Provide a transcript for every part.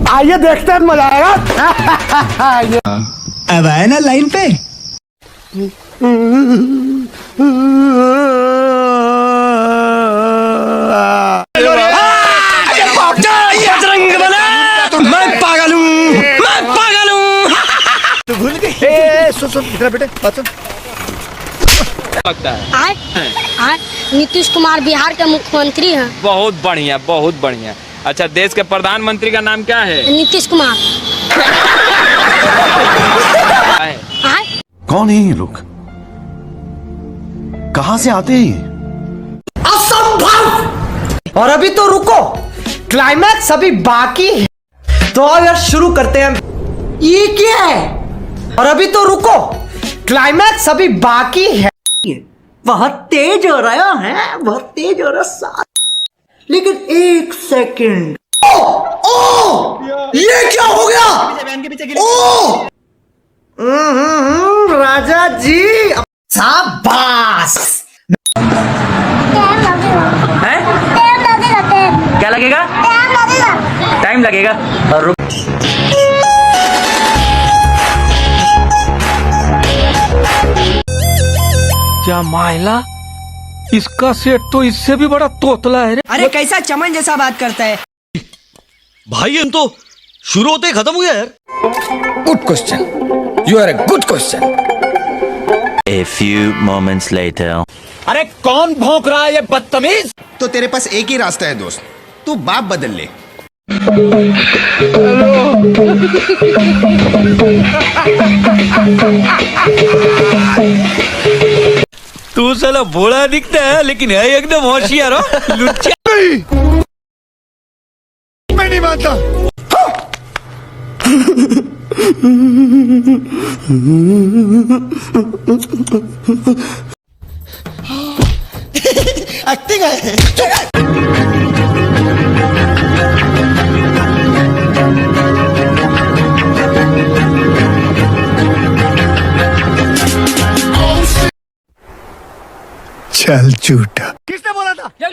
आइए देखते हैं, मजा आएगा। अब आए ना लाइन पे। मैं पागल हूँ, मैं पागल हूँ। तू भूल गई? सुन इधर बेटे, बात सुन। लगता है आज नीतीश कुमार बिहार के मुख्यमंत्री हैं। बहुत बढ़िया, बहुत बढ़िया। अच्छा, देश के प्रधानमंत्री का नाम क्या है? नीतीश कुमार। कौन है ये लोग? कहां से आते हैं? असंभव। और अभी तो रुको, क्लाइमैक्स अभी बाकी है। तो यार शुरू करते हैं। ये क्या है? और अभी तो रुको, क्लाइमैक्स अभी बाकी है। बहुत तेज हो रहा है, बहुत तेज हो रहा साथ। लेकिन एक सेकंड। ये क्या हो गया? राजा जी शाबाश। क्या लगेगा? टाइम लगेगा। और रुक, क्या मायला, इसका सेट तो इससे भी बड़ा तोतला है रे। अरे कैसा चमन जैसा बात करता है भाई। हम तो शुरू होते ही खत्म हो गया यार। Good question, you are a good question. A few moments later. अरे कौन भौंक रहा है ये बदतमीज? तो तेरे पास एक ही रास्ता है दोस्त, तू बाप बदल ले। तू साला भोला दिखता है लेकिन है एकदम होशियार हो। लुच्चा। मैं नहीं मानता। एक्टिंग है। चल झूठा। किसने बोला था? ले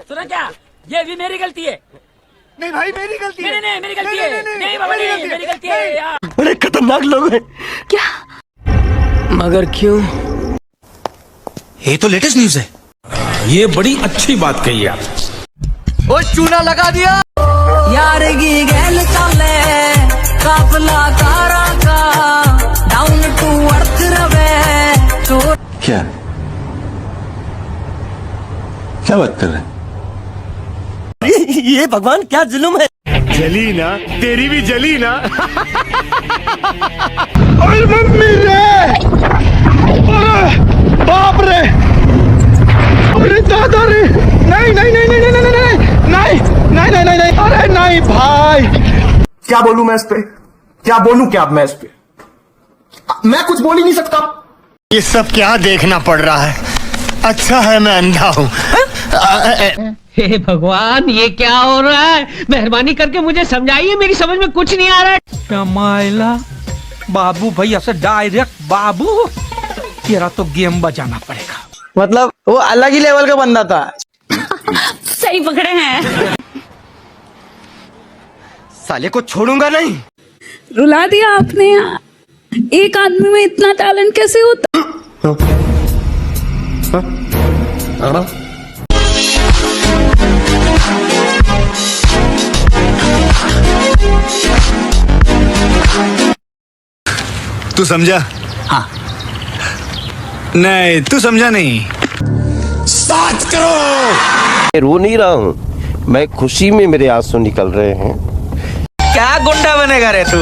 सुना क्या? ये भी मेरी गलती है। नहीं भाई, मेरी गलती है। नहीं मेरी गलती है। नहीं बाबा, नहीं मेरी गलती है यार। बड़े खतरनाक लोग हैं। क्या? मगर क्यों? ये तो लेटेस्ट न्यूज है। ये बड़ी अच्छी बात कही आप। ओ चूना लगा दिया यार की गैल चले काफला कारा का डाउन टू अर्थ रवे। क्या बात कर रहे हैं? ये भगवान क्या जुल्म है। जली ना, तेरी भी जली ना। अरे मम्मी रे, अरे बाप रे, अरे दादा रे, नहीं नहीं नहीं नहीं नहीं नहीं नहीं नहीं नहीं नहीं नहीं, अरे नहीं भाई। क्या बोलूं मैं इस पे? क्या बोलूं क्या मैं इस पे? मैं कुछ बोल ही नहीं सकता। ये सब क्या देखना पड़ रहा है? अच्छा है मैं अंधा हूँ। हे भगवान, ये क्या हो रहा है? मेहरबानी करके मुझे समझाइए, मेरी समझ में कुछ नहीं आ रहा है। क्या मायला, बाबू भैया से डायरेक्ट बाबू, तेरा तो गेम बजाना पड़ेगा। मतलब वो अलग ही लेवल का बंदा था। सही पकड़े हैं। साले को छोड़ूंगा नहीं। रुला दिया आपने यार। एक आदमी में इतना टैलेंट कैसे होता? तू समझा? हाँ। नहीं, तू समझा नहीं। 7 करोड़। रो नहीं रहा हूँ मैं, खुशी में मेरे आंसू निकल रहे हैं। क्या गुंडा बनेगा रे तू?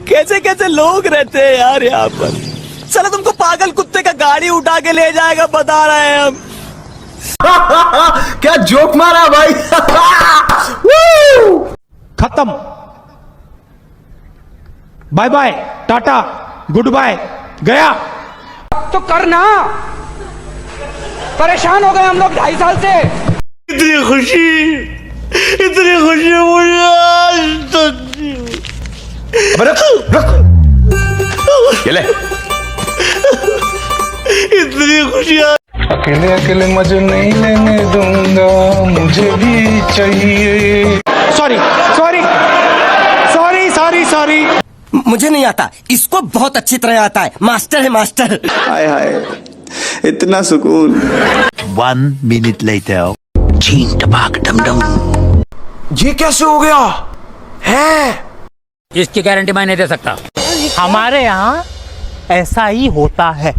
कैसे कैसे लोग रहते हैं यार यहाँ पर। चलो तुमको पागल कुत्ते का गाड़ी उठा के ले जाएगा, बता रहे हैं हम। क्या जोक मारा भाई। खत्म, bye bye, tata, goodbye, गया। तो करना, परेशान हो गए हम लोग 2.5 साल से। इतनी खुशी मुझे आज तक। रुक। ये ले। इतनी खुशी। अकेले अकेले मजे नहीं लेने दूंगा, मुझे भी चाहिए। Sorry sorry sorry. मुझे नहीं आता, इसको बहुत अच्छी तरह आता है, मास्टर है मास्टर। हाय हाय, इतना सुकून। 1 minute later. ये कैसे हो गया है? इसकी गारंटी मैं नहीं दे सकता। हमारे यहाँ ऐसा ही होता है।